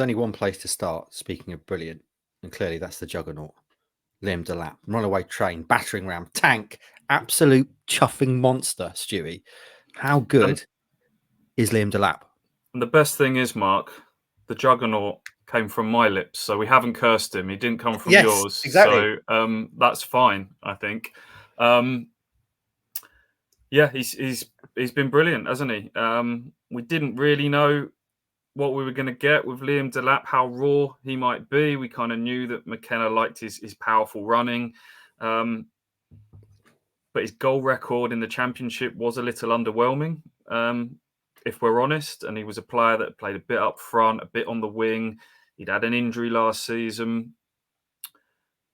only one place to start, speaking of brilliant, and clearly that's the juggernaut. Liam Delap, runaway train, battering ram, tank, absolute chuffing monster, Stewie. How good is Liam Delap? And the best thing is, Mark, the juggernaut came from my lips, so we haven't cursed him. He didn't come from yours, exactly. So that's fine, I think. He's been brilliant, hasn't he? We didn't really know what we were going to get with Liam Delap, how raw he might be. We kind of knew that McKenna liked his powerful running. But his goal record in the Championship was a little underwhelming, if we're honest. And he was a player that played a bit up front, a bit on the wing. He'd had an injury last season.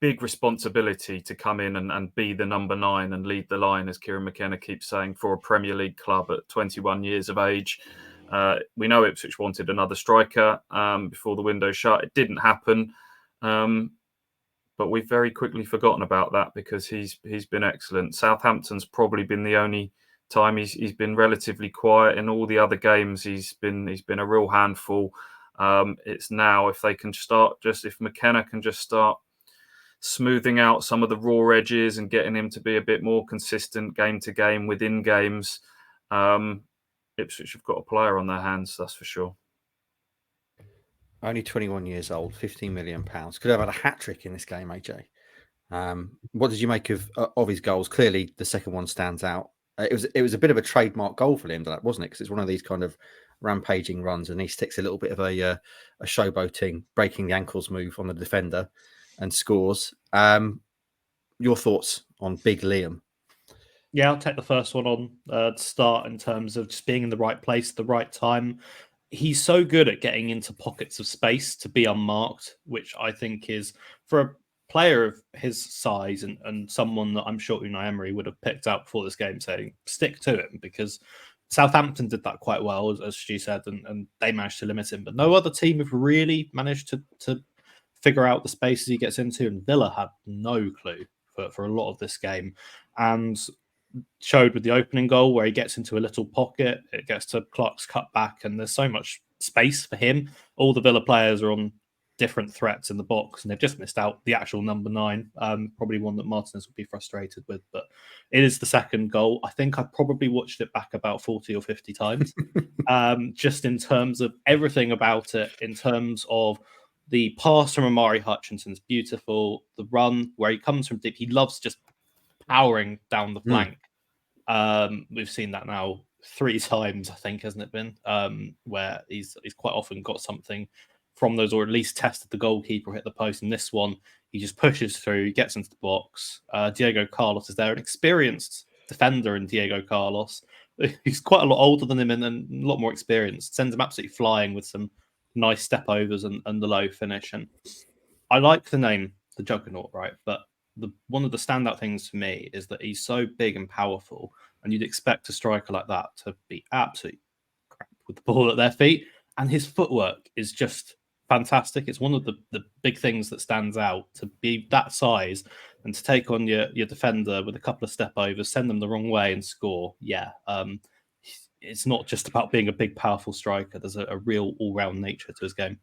Big responsibility to come in and be the number 9 and lead the line, as Kieran McKenna keeps saying, for a Premier League club at 21 years of age. We know Ipswich wanted another striker before the window shut. It didn't happen. But we've very quickly forgotten about that because he's been excellent. Southampton's probably been the only time he's been relatively quiet. In all the other games, he's been a real handful. It's now if McKenna can just start smoothing out some of the raw edges and getting him to be a bit more consistent game to game within games, Ipswich have got a player on their hands, that's for sure. Only 21 years old, £15 million. Could have had a hat-trick in this game, AJ. What did you make of his goals? Clearly, the second one stands out. It was a bit of a trademark goal for him, wasn't it? Because it's one of these kind of rampaging runs, and he sticks a little bit of a showboating, breaking the ankles move on the defender and scores. Your thoughts on Big Liam? Yeah, I'll take the first one on to start in terms of just being in the right place at the right time. He's so good at getting into pockets of space to be unmarked, which I think is, for a player of his size and someone that I'm sure Unai Emery would have picked out before this game, saying stick to him, because Southampton did that quite well, as Stu said, and they managed to limit him. But no other team have really managed to figure out the spaces he gets into, and Villa had no clue for a lot of this game. And showed with the opening goal where he gets into a little pocket, it gets to Clark's cut back, and there's so much space for him. All the Villa players are on different threats in the box, and they've just missed out the actual number 9, probably one that Martinez would be frustrated with. But it is the second goal. I think I probably watched it back about 40 or 50 times, just in terms of everything about it, in terms of the pass from Amari Hutchinson's beautiful, the run where he comes from deep, he loves just powering down the flank. We've seen that now 3 times, I think, hasn't it been? Where he's quite often got something from those, or at least tested the goalkeeper, hit the post. And this one, he just pushes through, gets into the box. Diego Carlos is there, an experienced defender in Diego Carlos. He's quite a lot older than him and a lot more experienced. Sends him absolutely flying with some nice step overs and the low finish. And I like the name, the Juggernaut, right? But one of the standout things for me is that he's so big and powerful, and you'd expect a striker like that to be absolutely crap with the ball at their feet. And his footwork is just fantastic. It's one of the big things that stands out, to be that size and to take on your defender with a couple of step overs, send them the wrong way and score. Yeah. It's not just about being a big, powerful striker. There's a real all-round nature to his game.